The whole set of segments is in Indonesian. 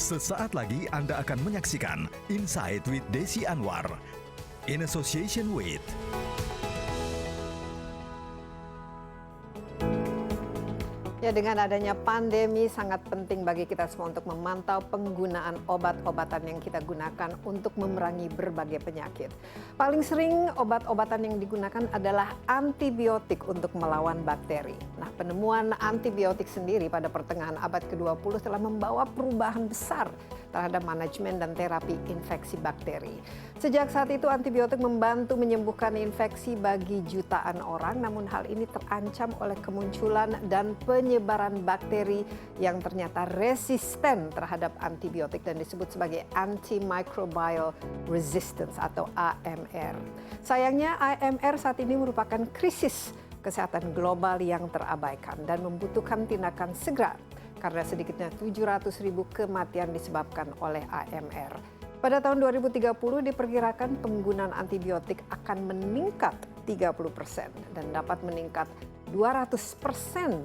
Sesaat lagi Anda akan menyaksikan Insight with Desi Anwar in association with Ya, dengan adanya pandemi sangat penting bagi kita semua untuk memantau penggunaan obat-obatan yang kita gunakan untuk memerangi berbagai penyakit. Paling sering obat-obatan yang digunakan adalah antibiotik untuk melawan bakteri. Nah, penemuan antibiotik sendiri pada pertengahan abad ke-20 telah membawa perubahan besar terhadap manajemen dan terapi infeksi bakteri. Sejak saat itu antibiotik membantu menyembuhkan infeksi bagi jutaan orang, namun hal ini terancam oleh kemunculan dan penyebaran bakteri yang ternyata resisten terhadap antibiotik dan disebut sebagai antimicrobial resistance atau AMR. Sayangnya AMR saat ini merupakan krisis kesehatan global yang terabaikan dan membutuhkan tindakan segera karena sedikitnya 700.000 kematian disebabkan oleh AMR. Pada tahun 2030 diperkirakan penggunaan antibiotik akan meningkat 30% dan dapat meningkat 200%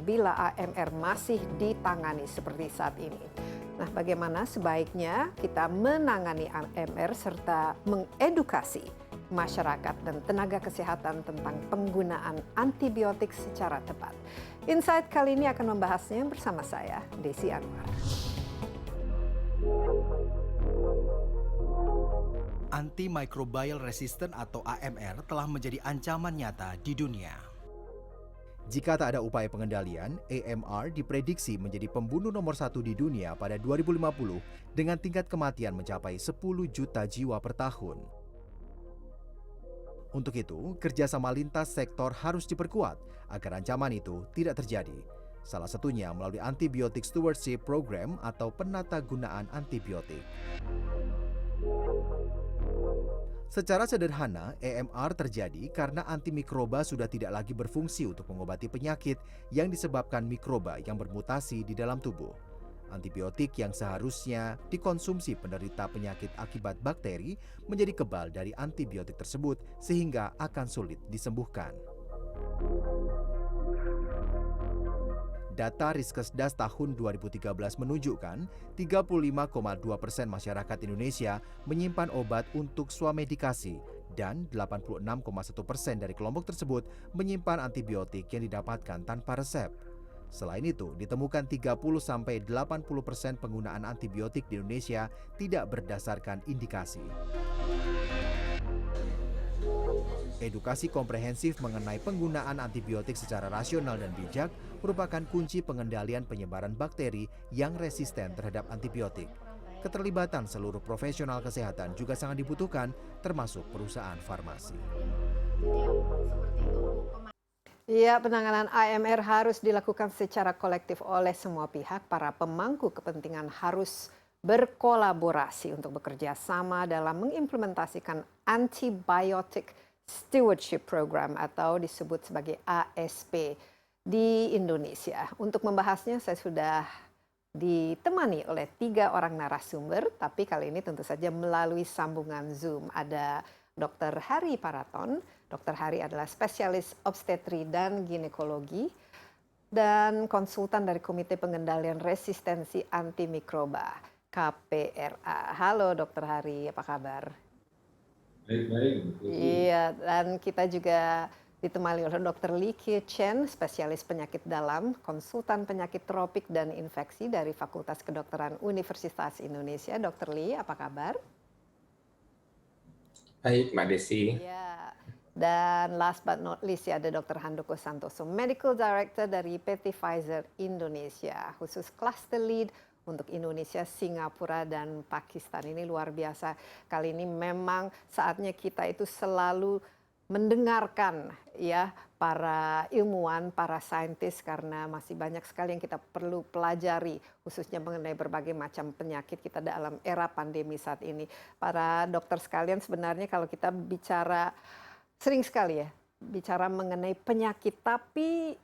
bila AMR masih ditangani seperti saat ini. Nah, bagaimana sebaiknya kita menangani AMR serta mengedukasi masyarakat dan tenaga kesehatan tentang penggunaan antibiotik secara tepat. Insight kali ini akan membahasnya bersama saya, Desi Anwar. Antimicrobial resistant atau AMR telah menjadi ancaman nyata di dunia. Jika tak ada upaya pengendalian, AMR diprediksi menjadi pembunuh nomor 1 di dunia pada 2050 dengan tingkat kematian mencapai 10 juta jiwa per tahun. Untuk itu, kerjasama lintas sektor harus diperkuat agar ancaman itu tidak terjadi. Salah satunya melalui Antibiotic Stewardship Program atau penatagunaan antibiotik. Secara sederhana, AMR terjadi karena antimikroba sudah tidak lagi berfungsi untuk mengobati penyakit yang disebabkan mikroba yang bermutasi di dalam tubuh. Antibiotik yang seharusnya dikonsumsi penderita penyakit akibat bakteri menjadi kebal dari antibiotik tersebut sehingga akan sulit disembuhkan. Data Riskesdas tahun 2013 menunjukkan 35,2% masyarakat Indonesia menyimpan obat untuk swamedikasi dan 86,1% dari kelompok tersebut menyimpan antibiotik yang didapatkan tanpa resep. Selain itu, ditemukan 30-80% penggunaan antibiotik di Indonesia tidak berdasarkan indikasi. Edukasi komprehensif mengenai penggunaan antibiotik secara rasional dan bijak merupakan kunci pengendalian penyebaran bakteri yang resisten terhadap antibiotik. Keterlibatan seluruh profesional kesehatan juga sangat dibutuhkan, termasuk perusahaan farmasi. Ya, penanganan AMR harus dilakukan secara kolektif oleh semua pihak. Para pemangku kepentingan harus berkolaborasi untuk bekerja sama dalam mengimplementasikan Antibiotic Stewardship Program atau disebut sebagai ASP di Indonesia. Untuk membahasnya saya sudah ditemani oleh 3 orang narasumber, tapi kali ini tentu saja melalui sambungan Zoom. Ada Dr. Hari Paraton. Dr. Hari adalah spesialis obstetri dan ginekologi dan konsultan dari Komite Pengendalian Resistensi Antimikroba KPRA. Halo Dr. Hari, apa kabar? Baik-baik. Iya, dan kita juga ditemani oleh Dr. Li Kie Chen, spesialis penyakit dalam, konsultan penyakit tropik dan infeksi dari Fakultas Kedokteran Universitas Indonesia. Dr. Li, apa kabar? Baik, Mbak Desi. Ya, dan last but not least ada Dr. Handoko Santoso, Medical Director dari PT Pfizer Indonesia, khusus Cluster Lead untuk Indonesia, Singapura, dan Pakistan. Ini luar biasa. Kali ini memang saatnya kita itu selalu mendengarkan ya para ilmuwan, para saintis, karena masih banyak sekali yang kita perlu pelajari khususnya mengenai berbagai macam penyakit kita dalam era pandemi saat ini. Para dokter sekalian, sebenarnya kalau kita bicara sering sekali ya bicara mengenai penyakit, tapi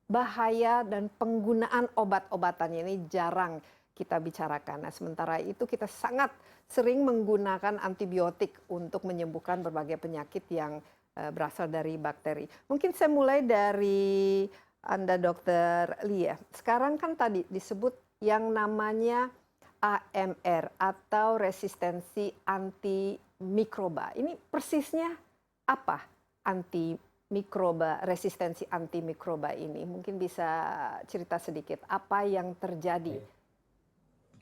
bahaya dan penggunaan obat-obatannya ini jarang kita bicarakan. Nah, sementara itu kita sangat sering menggunakan antibiotik untuk menyembuhkan berbagai penyakit yang berasal dari bakteri. Mungkin saya mulai dari Anda, Dokter Li ya. Sekarang kan tadi disebut yang namanya AMR atau resistensi antimikroba. Ini persisnya apa resistensi antimikroba ini? Mungkin bisa cerita sedikit apa yang terjadi?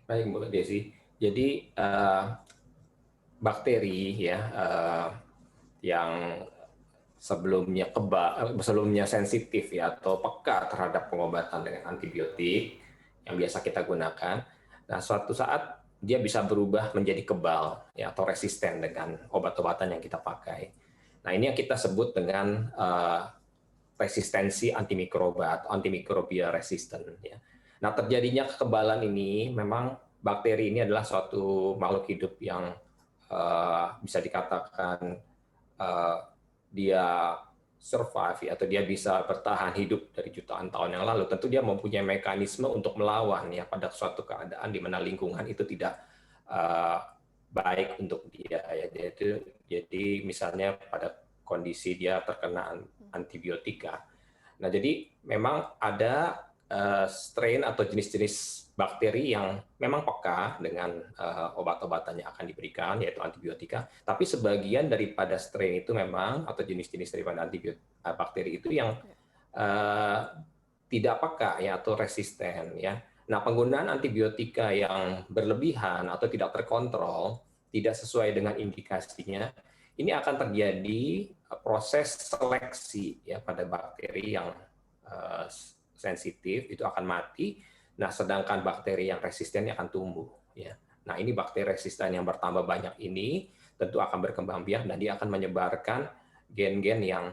Baik, Mbak Desi. Jadi bakteri ya yang sebelumnya sensitif ya atau peka terhadap pengobatan dengan antibiotik yang biasa kita gunakan. Nah, suatu saat dia bisa berubah menjadi kebal ya atau resisten dengan obat-obatan yang kita pakai. Nah, ini yang kita sebut dengan resistensi antimikroba atau antimicrobial resistant ya. Nah, terjadinya kekebalan ini memang bakteri ini adalah suatu makhluk hidup yang bisa dikatakan dia survive atau dia bisa bertahan hidup dari jutaan tahun yang lalu. Tentu dia mempunyai mekanisme untuk melawan ya pada suatu keadaan di mana lingkungan itu tidak baik untuk dia ya. Jadi misalnya pada kondisi dia terkena antibiotika. Nah, jadi memang ada strain atau jenis-jenis bakteri yang memang peka dengan obat-obatan yang akan diberikan, yaitu antibiotika. Tapi sebagian daripada strain itu memang, atau jenis-jenis daripada bakteri itu yang tidak peka ya atau resisten ya. Nah, penggunaan antibiotika yang berlebihan atau tidak terkontrol, tidak sesuai dengan indikasinya, ini akan terjadi proses seleksi ya pada bakteri yang sensitif itu akan mati. Nah, sedangkan bakteri yang resisten akan tumbuh ya. Nah, ini bakteri resisten yang bertambah banyak ini tentu akan berkembang biak dan dia akan menyebarkan gen-gen yang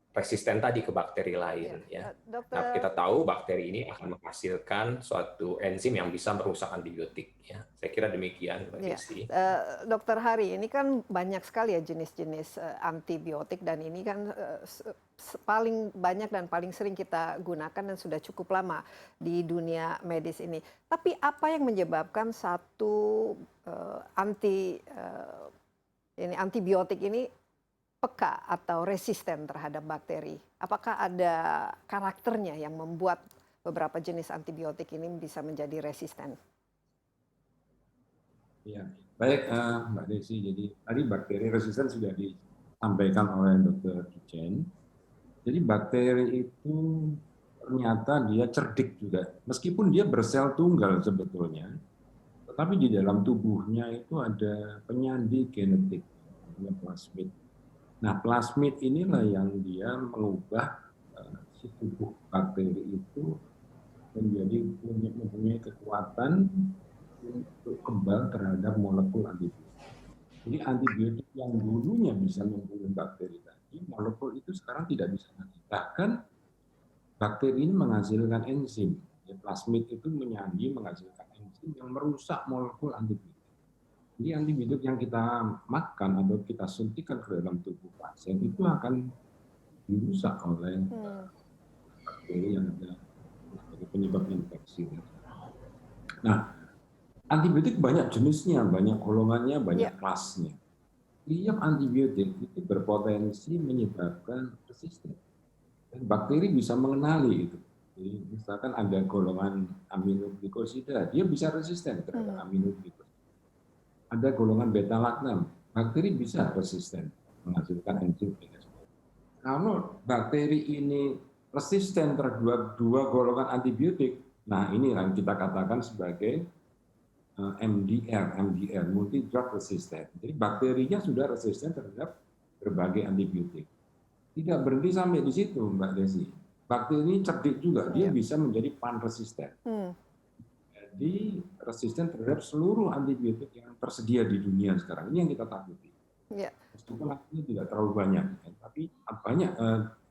resisten tadi ke bakteri lain ya. Nah, kita tahu bakteri ini akan menghasilkan suatu enzim yang bisa merusak antibiotik ya. Saya kira demikian, Mbak Desi. Dokter Hari, ini kan banyak sekali ya jenis-jenis antibiotik dan ini kan paling banyak dan paling sering kita gunakan dan sudah cukup lama di dunia medis ini. Tapi apa yang menyebabkan satu antibiotik ini peka atau resisten terhadap bakteri? Apakah ada karakternya yang membuat beberapa jenis antibiotik ini bisa menjadi resisten? Ya, baik Mbak Desi. Jadi tadi bakteri resisten sudah disampaikan oleh Dr. Duchen. Jadi bakteri itu ternyata dia cerdik juga. Meskipun dia bersel tunggal sebetulnya, tetapi di dalam tubuhnya itu ada penyandi genetik, namanya plasmid. Nah, plasmid inilah yang dia mengubah si tubuh bakteri itu menjadi mempunyai kekuatan untuk kebal terhadap molekul antibiotik. Jadi antibiotik yang dulunya bisa membunuh bakteri tadi, molekul itu sekarang tidak bisa lagi. Bahkan bakteri ini menghasilkan enzim. Plasmid itu menyandi menghasilkan enzim yang merusak molekul antibiotik. Jadi antibiotik yang kita makan atau kita suntikan ke dalam tubuh pasien itu akan dirusak oleh bakteri yang ada sebagai penyebab infeksi. Nah, antibiotik banyak jenisnya, banyak golongannya, banyak kelasnya. Tiap antibiotik itu berpotensi menyebabkan resisten. Dan bakteri bisa mengenali itu. Jadi, misalkan ada golongan aminoglikosida, dia bisa resisten terhadap aminoglikosida. Ada golongan beta-lactam, bakteri bisa resisten menghasilkan enzim. Kalau bakteri ini resisten terhadap dua golongan antibiotik, nah ini yang kita katakan sebagai MDR, multi drug resistant. Jadi bakterinya sudah resisten terhadap berbagai antibiotik. Tidak berhenti sampai di situ, Mbak Desi. Bakteri ini cerdik juga, dia bisa menjadi pan-resisten. Jadi resisten terhadap seluruh antibiotik yang tersedia di dunia sekarang. Ini yang kita takuti. Meskipun artinya tidak terlalu banyak, tapi banyak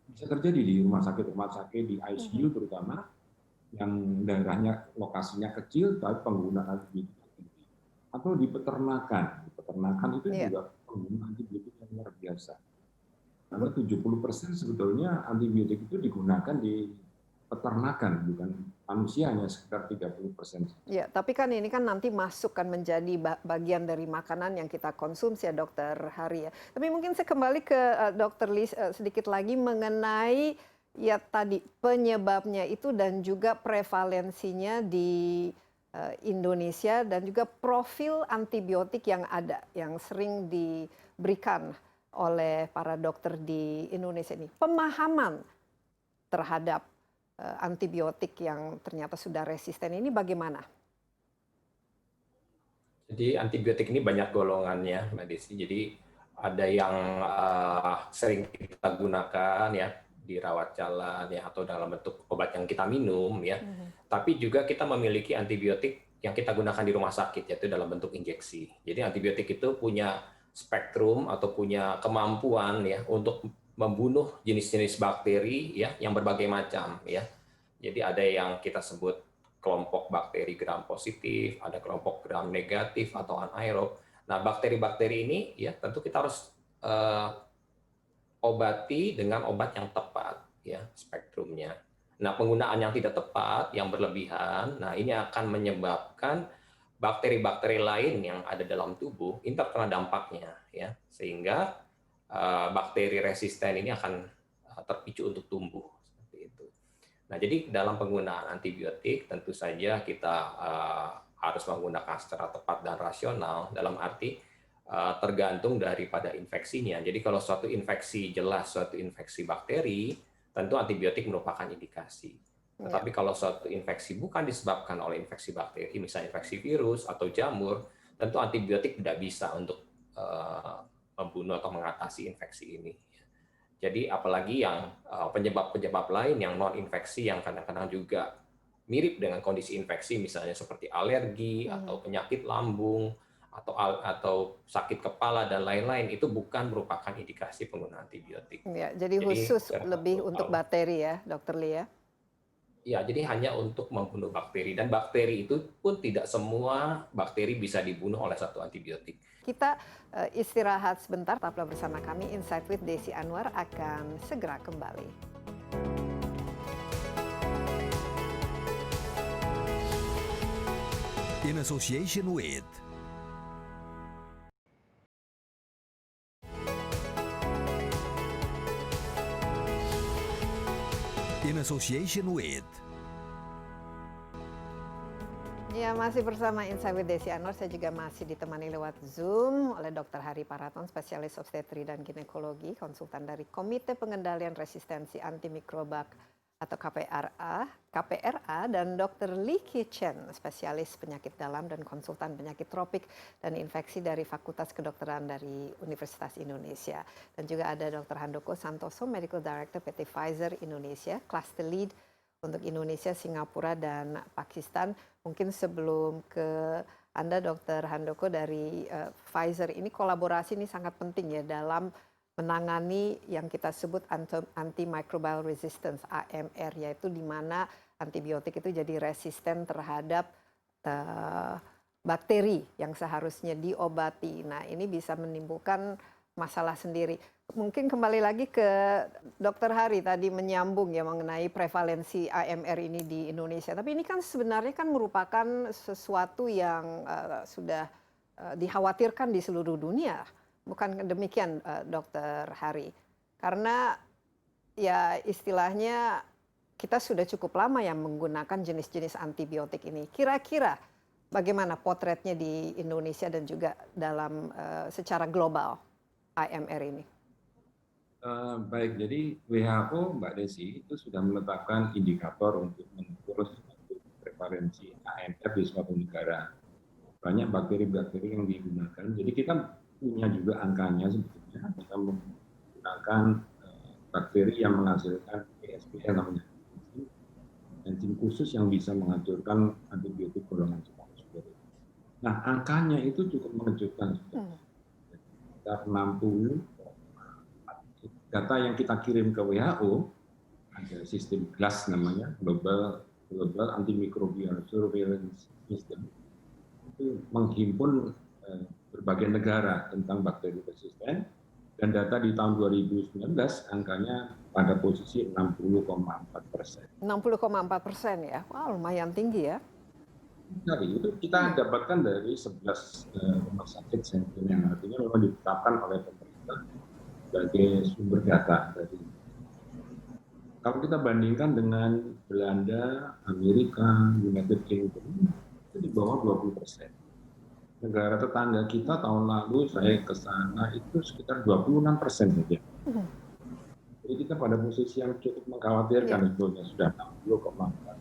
bisa terjadi di rumah sakit, di ICU terutama, yang daerahnya lokasinya kecil, tapi penggunaan antibiotik tinggi. Atau di peternakan. Di peternakan itu juga penggunaan antibiotik yang luar biasa. Karena 70% sebetulnya antibiotik itu digunakan di peternakan, bukan manusia, hanya sekitar 30%. Ya, tapi kan ini kan nanti masuk kan menjadi bagian dari makanan yang kita konsumsi ya, Dokter Hari ya. Tapi mungkin saya kembali ke Dokter Lee sedikit lagi mengenai ya tadi penyebabnya itu dan juga prevalensinya di Indonesia dan juga profil antibiotik yang ada, yang sering diberikan oleh para dokter di Indonesia ini. Pemahaman terhadap antibiotik yang ternyata sudah resisten ini bagaimana? Jadi antibiotik ini banyak golongannya, Mbak Desi. Jadi ada yang sering kita gunakan ya di rawat jalan ya atau dalam bentuk obat yang kita minum ya. Tapi juga kita memiliki antibiotik yang kita gunakan di rumah sakit yaitu dalam bentuk injeksi. Jadi antibiotik itu punya spektrum atau punya kemampuan ya untuk membunuh jenis-jenis bakteri ya yang berbagai macam ya. Jadi ada yang kita sebut kelompok bakteri gram positif, ada kelompok gram negatif atau anaerob. Nah, bakteri-bakteri ini ya tentu kita harus obati dengan obat yang tepat ya spektrumnya. Nah, penggunaan yang tidak tepat, yang berlebihan, nah ini akan menyebabkan bakteri-bakteri lain yang ada dalam tubuh ini terkena dampaknya ya. Sehingga bakteri resisten ini akan terpicu untuk tumbuh seperti itu. Nah, jadi dalam penggunaan antibiotik tentu saja kita harus menggunakan secara tepat dan rasional dalam arti tergantung daripada infeksinya. Jadi kalau suatu infeksi jelas suatu infeksi bakteri, tentu antibiotik merupakan indikasi. Tetapi kalau suatu infeksi bukan disebabkan oleh infeksi bakteri, misalnya infeksi virus atau jamur, tentu antibiotik tidak bisa untuk membunuh atau mengatasi infeksi ini. Jadi apalagi yang penyebab-penyebab lain yang non-infeksi yang kadang-kadang juga mirip dengan kondisi infeksi, misalnya seperti alergi atau penyakit lambung atau sakit kepala dan lain-lain, itu bukan merupakan indikasi penggunaan antibiotik. Ya, jadi khusus lebih untuk bakteri ya, Dr. Lee ya? Ya, jadi hanya untuk membunuh bakteri, dan bakteri itu pun tidak semua bakteri bisa dibunuh oleh satu antibiotik. Kita istirahat sebentar, tetaplah bersama kami. Insight with Desi Anwar akan segera kembali. In association with Ya, masih bersama Insight with Desi Anwar. Saya juga masih ditemani lewat Zoom oleh Dr. Hari Paraton, spesialis obstetri dan ginekologi, konsultan dari Komite Pengendalian Resistensi Antimikrobak atau KPRA, dan Dr. Lee Ki-chen, spesialis penyakit dalam dan konsultan penyakit tropik dan infeksi dari Fakultas Kedokteran dari Universitas Indonesia. Dan juga ada Dr. Handoko Santoso, Medical Director PT Pfizer Indonesia, Cluster Lead untuk Indonesia, Singapura, dan Pakistan. Mungkin sebelum ke Anda, Dr. Handoko, dari Pfizer, ini kolaborasi ini sangat penting ya dalam menangani yang kita sebut antimicrobial resistance, AMR, yaitu di mana antibiotik itu jadi resisten terhadap bakteri yang seharusnya diobati. Nah, ini bisa menimbulkan masalah sendiri. Mungkin kembali lagi ke Dr. Hari tadi menyambung ya mengenai prevalensi AMR ini di Indonesia. Tapi ini kan sebenarnya kan merupakan sesuatu yang sudah dikhawatirkan di seluruh dunia. Bukan demikian, Dr. Hari? Karena ya istilahnya kita sudah cukup lama yang menggunakan jenis-jenis antibiotik ini. Kira-kira bagaimana potretnya di Indonesia dan juga dalam secara global AMR ini? Baik, jadi WHO, Mbak Desi, itu sudah menetapkan indikator untuk mengukur prevalensi AMR di suatu negara. Banyak bakteri-bakteri yang digunakan. Jadi kita punya juga angkanya sebetulnya. Kita menggunakan bakteri yang menghasilkan ESBL namanya, enzim khusus yang bisa menghancurkan antibiotik golongan cepat. Nah, angkanya itu cukup mengejutkan. Sekitar 60. Data yang kita kirim ke WHO, ada sistem GLASS namanya, Global Antimicrobial Surveillance System, itu menghimpun berbagai negara tentang bakteri resisten, dan data di tahun 2019 angkanya pada posisi 60,4%. 60,4% ya, wah lumayan tinggi ya. Dari itu kita dapatkan dari 11 rumah sakit sentrum yang artinya memang ditetapkan oleh pemerintah sebagai sumber data dari. Kalau kita bandingkan dengan Belanda, Amerika, United Kingdom, itu di bawah 20%. Negara tetangga kita tahun lalu saya ke sana itu sekitar 26% saja. Jadi kita pada posisi yang cukup mengkhawatirkan sebetulnya, sudah 60,4.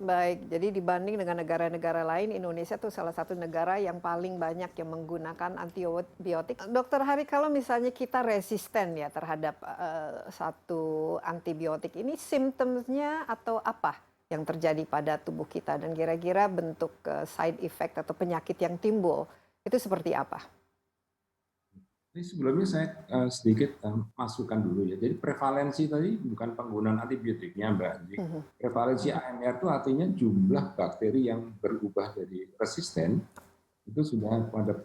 Baik, jadi dibanding dengan negara-negara lain, Indonesia itu salah satu negara yang paling banyak yang menggunakan antibiotik. Dokter Hari, kalau misalnya kita resisten ya terhadap satu antibiotik, ini simptomnya atau apa yang terjadi pada tubuh kita, dan kira-kira bentuk side effect atau penyakit yang timbul itu seperti apa? Jadi sebelumnya saya sedikit masukkan dulu ya. Jadi prevalensi tadi bukan penggunaan antibiotiknya, Mbak. Jadi prevalensi AMR itu artinya jumlah bakteri yang berubah dari resisten itu sudah pada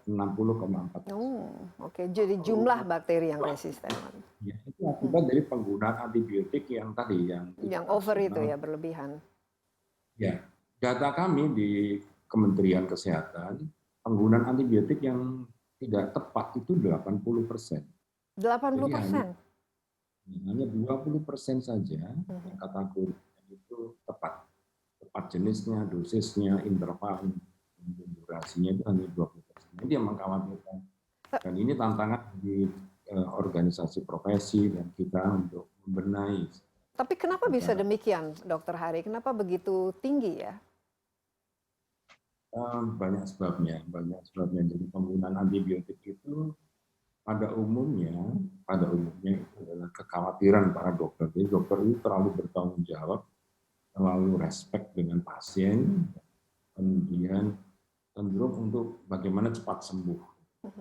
60,4%. Oh, oke. Jadi jumlah bakteri yang resisten. Ya, itu akibat dari penggunaan antibiotik yang tadi Yang over itu ya, berlebihan. Ya, data kami di Kementerian Kesehatan, penggunaan antibiotik yang tidak tepat itu 80%. 80%? Hanya 20% saja yang kategori itu tepat. Tepat jenisnya, dosisnya, interval, durasinya itu hanya 20%. Jadi yang mengkhawatirkan. Dan ini tantangan di organisasi profesi dan kita untuk membenahi. Tapi kenapa bisa demikian, Dokter Hari? Kenapa begitu tinggi ya? Banyak sebabnya. Jadi penggunaan antibiotik itu pada umumnya itu adalah kekhawatiran para dokter. Jadi dokter itu terlalu bertanggung jawab, terlalu respect dengan pasien, kemudian cenderung untuk bagaimana cepat sembuh.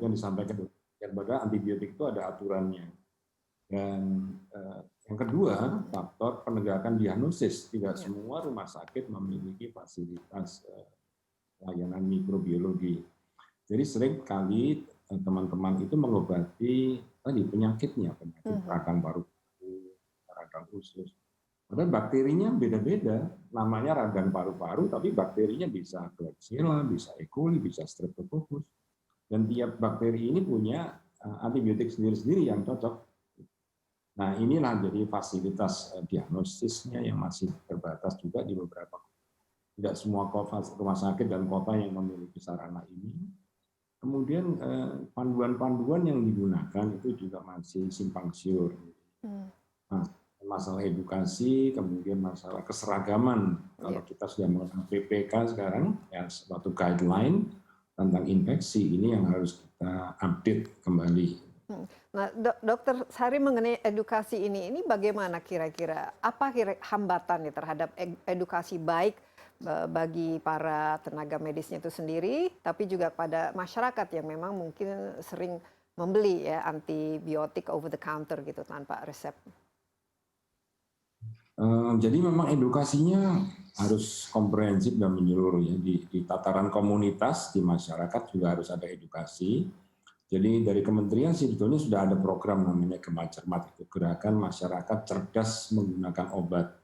Yang disampaikan pada antibiotik itu ada aturannya. Dan yang kedua, faktor penegakan diagnosis. Tidak semua rumah sakit memiliki fasilitas layanan mikrobiologi. Jadi sering kali teman-teman itu mengobati tadi penyakit radang paru-paru, radang usus. Padahal bakterinya beda-beda. Namanya radang paru-paru, tapi bakterinya bisa Klebsiella, bisa E. coli, bisa Streptococcus. Dan tiap bakteri ini punya antibiotik sendiri-sendiri yang cocok. Nah, inilah jadi fasilitas diagnosisnya yang masih terbatas juga di beberapa. Tidak semua rumah sakit dan kota yang memiliki sarana ini. Kemudian panduan-panduan yang digunakan itu juga masih simpang siur. Nah, masalah edukasi, kemudian masalah keseragaman. Kalau kita sudah menggunakan PPK sekarang, ya suatu guideline tentang infeksi ini yang harus kita update kembali. Nah, Dokter Sari, mengenai edukasi ini bagaimana kira-kira? Apa hambatan terhadap edukasi baik bagi para tenaga medisnya itu sendiri, tapi juga pada masyarakat yang memang mungkin sering membeli ya antibiotik over the counter gitu tanpa resep? Jadi memang edukasinya harus komprehensif dan menyeluruh ya. Di tataran komunitas, di masyarakat juga harus ada edukasi. Jadi dari kementerian sebetulnya sudah ada program namanya Gema Cermat, itu gerakan masyarakat cerdas menggunakan obat.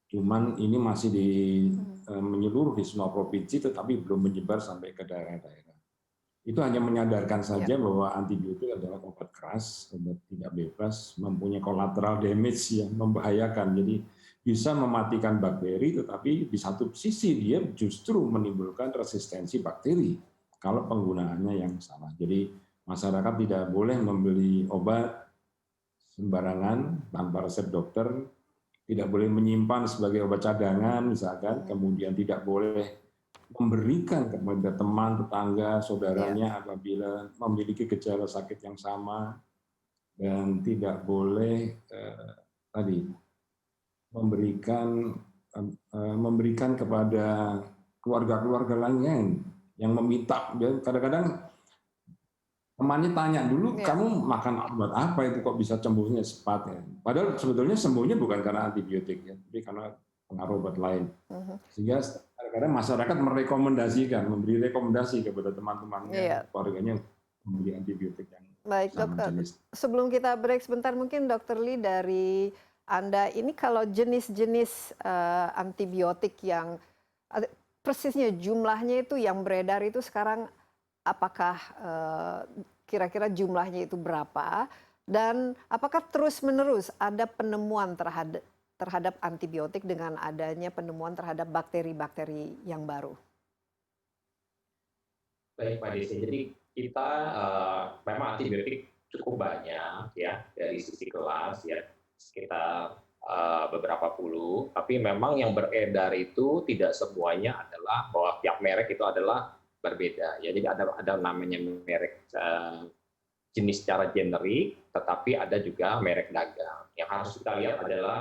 Cuman ini masih menyeluruh di semua provinsi, tetapi belum menyebar sampai ke daerah-daerah. Itu hanya menyadarkan saja bahwa antibiotik adalah obat keras, obat tidak bebas, mempunyai collateral damage yang membahayakan. Jadi bisa mematikan bakteri, tetapi di satu sisi dia justru menimbulkan resistensi bakteri kalau penggunaannya yang salah. Jadi masyarakat tidak boleh membeli obat sembarangan tanpa resep dokter, tidak boleh menyimpan sebagai obat cadangan misalkan, kemudian tidak boleh memberikan kepada teman, tetangga, saudaranya apabila memiliki gejala sakit yang sama, dan tidak boleh memberikan kepada keluarga-keluarga lain yang meminta. Kadang-kadang temannya tanya dulu, kamu makan obat apa itu kok bisa sembuhnya cepat ya? Padahal sebetulnya sembuhnya bukan karena antibiotik ya, tapi karena pengaruh obat lain. Sehingga kadang-kadang masyarakat merekomendasikan, memberi rekomendasi kepada teman-temannya, keluarganya membeli antibiotik yang baik, sama Dokter. jenis. Sebelum kita break sebentar, mungkin Dokter Lee, dari Anda ini kalau jenis-jenis antibiotik yang persisnya jumlahnya itu yang beredar itu sekarang, apakah kira-kira jumlahnya itu berapa, dan apakah terus-menerus ada penemuan terhadap antibiotik dengan adanya penemuan terhadap bakteri-bakteri yang baru? Baik Pak Desi, jadi kita memang antibiotik cukup banyak ya dari sisi kelas ya sekitar beberapa puluh, tapi memang yang beredar itu tidak semuanya adalah bahwa tiap merek itu adalah berbeda ya. Jadi ada namanya merek jenis secara generik, tetapi ada juga merek dagang. Yang harus kita lihat adalah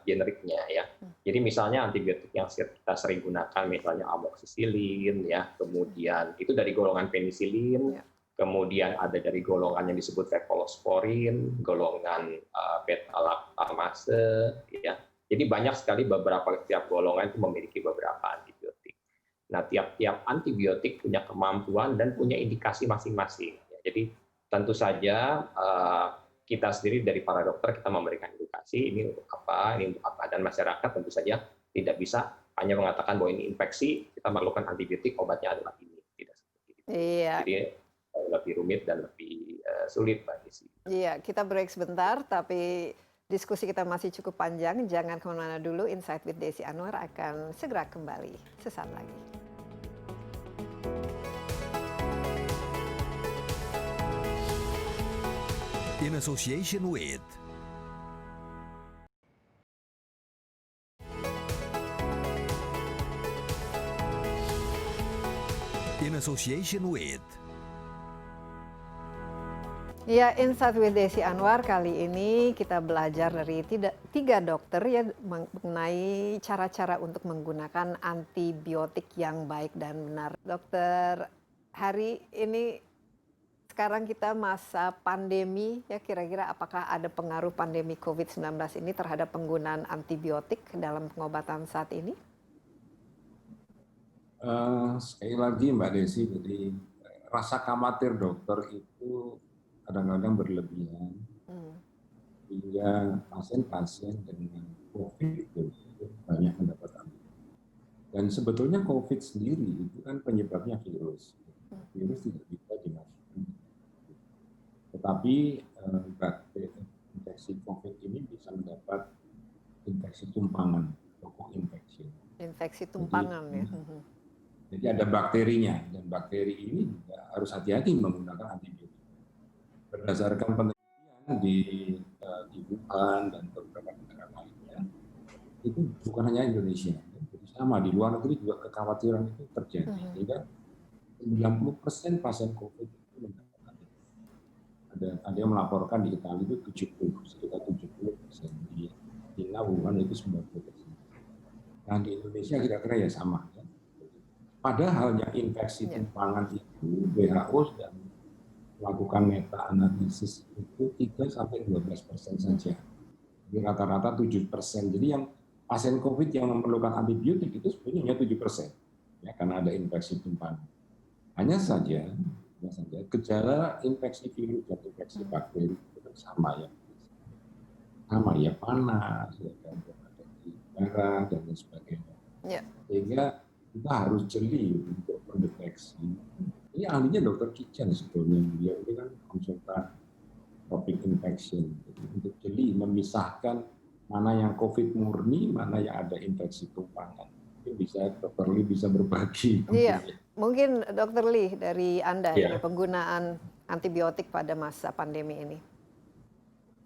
generiknya ya. Jadi misalnya antibiotik yang kita sering gunakan, misalnya amoksisilin ya, kemudian itu dari golongan penisilin, kemudian ada dari golongan yang disebut cephalosporin, golongan beta-lactamase ya. Jadi banyak sekali tiap golongan itu memiliki beberapa antibiotik. Nah, tiap-tiap antibiotik punya kemampuan dan punya indikasi masing-masing. Jadi tentu saja kita sendiri dari para dokter kita memberikan edukasi ini untuk apa, dan masyarakat tentu saja tidak bisa hanya mengatakan bahwa ini infeksi, kita memerlukan antibiotik, obatnya adalah ini, tidak seperti itu. Iya. Jadi lebih rumit dan lebih sulit Mbak Desi. Iya, kita break sebentar, tapi diskusi kita masih cukup panjang. Jangan kemana-mana dulu, Insight with Desi Anwar akan segera kembali sesaat lagi. In association with Ya, Insight with Desi Anwar kali ini kita belajar dari tiga dokter ya mengenai cara-cara untuk menggunakan antibiotik yang baik dan benar. Dokter Hari, ini sekarang kita masa pandemi ya, kira-kira apakah ada pengaruh pandemi COVID-19 ini terhadap penggunaan antibiotik dalam pengobatan saat ini? Sekali lagi Mbak Desi, jadi rasa khawatir dokter itu kadang-kadang berlebihan, hingga pasien-pasien dengan COVID itu banyak mendapat antibiotik. Dan sebetulnya COVID sendiri itu kan penyebabnya virus. Virus tidak bisa dimasukkan. Tetapi infeksi COVID ini bisa mendapat infeksi tumpangan, co-infection. Infeksi tumpangan ya. Jadi ada bakterinya, dan bakteri ini juga harus hati-hati menggunakan antibiotik. Berdasarkan penelitian di Wuhan dan beberapa negara lainnya, itu bukan hanya Indonesia, jadi sama di luar negeri juga kekhawatiran itu terjadi. Sehingga 90% pasien COVID itu mendapat antibiotik. Ada yang melaporkan di Italia itu 70%, sekitar 70%. Di China, Wuhan itu 90%. Nah di Indonesia kira-kira ya sama. Ya. Padahal yang infeksi tumpangan itu WHO sudah melakukan meta-analisis itu 3-12% saja. Jadi rata-rata 7%. Jadi yang pasien COVID yang memerlukan antibiotik itu sebenarnya 7%. Ya, karena ada infeksi tumpangan. Hanya saja gejala infeksi virus dan infeksi bakteri itu sama ya. Sama ya, panas, ya, darah, dan lain sebagainya. Ya. Sehingga kita harus jeli untuk mendeteksi. Ini ahlinya Dr. Kitchen sebetulnya, dia ini kan konsultan topik infection. Jadi untuk jeli memisahkan mana yang COVID murni, mana yang ada infeksi tumpangan. Mungkin bisa Dr. Lee bisa berbagi. Iya, mungkin Dr. Lee dari Anda ya, penggunaan antibiotik pada masa pandemi ini.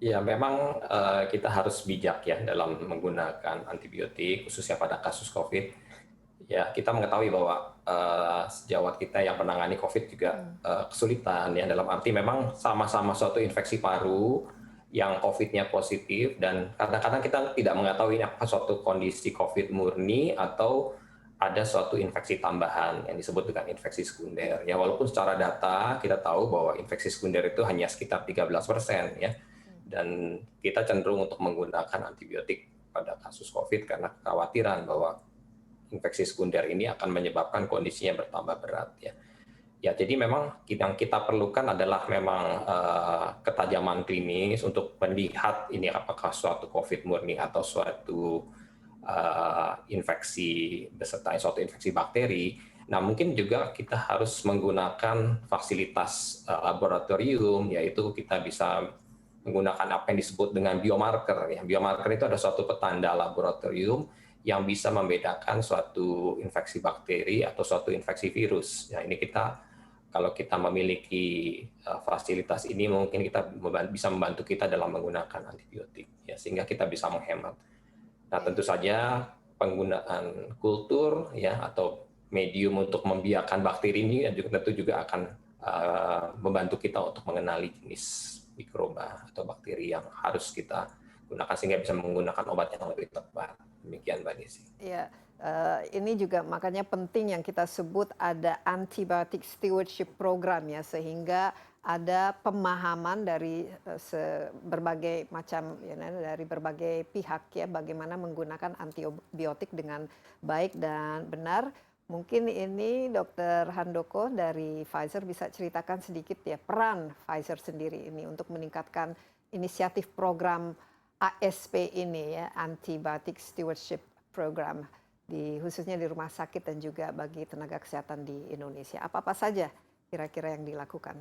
Ya, memang kita harus bijak ya dalam menggunakan antibiotik, khususnya pada kasus COVID. Ya, kita mengetahui bahwa sejawat kita yang menangani COVID juga kesulitan ya, dalam arti memang sama-sama suatu infeksi paru yang COVID-nya positif, dan kadang-kadang kita tidak mengetahui apa suatu kondisi COVID murni atau ada suatu infeksi tambahan yang disebut dengan infeksi sekunder. Ya, walaupun secara data kita tahu bahwa infeksi sekunder itu hanya sekitar 13% ya, dan kita cenderung untuk menggunakan antibiotik pada kasus COVID karena kekhawatiran bahwa infeksi sekunder ini akan menyebabkan kondisinya bertambah berat ya. Ya, jadi memang yang kita perlukan adalah memang ketajaman klinis untuk melihat ini apakah suatu COVID murni atau suatu infeksi beserta suatu infeksi bakteri. Nah, mungkin juga kita harus menggunakan fasilitas laboratorium, yaitu kita bisa menggunakan apa yang disebut dengan biomarker ya. Biomarker itu ada suatu petanda laboratorium yang bisa membedakan suatu infeksi bakteri atau suatu infeksi virus. Nah, ini kalau kita memiliki fasilitas ini, mungkin kita bisa membantu kita dalam menggunakan antibiotik, ya, sehingga kita bisa menghemat. Nah, tentu saja penggunaan kultur, ya, atau medium untuk membiarkan bakteri ini tentu juga akan membantu kita untuk mengenali jenis mikroba atau bakteri yang harus kita gunakan sehingga bisa menggunakan obat yang lebih tepat. Demikian, Mbak Desi. Ya, ini juga makanya penting yang kita sebut ada antibiotic stewardship program ya, sehingga ada pemahaman dari berbagai macam ya, dari berbagai pihak ya, bagaimana menggunakan antibiotik dengan baik dan benar. Mungkin ini Dr. Handoko dari Pfizer bisa ceritakan sedikit ya peran Pfizer sendiri ini untuk meningkatkan inisiatif program ASP ini ya, Antibiotic Stewardship Program, khususnya di rumah sakit dan juga bagi tenaga kesehatan di Indonesia. Apa-apa saja kira-kira yang dilakukan?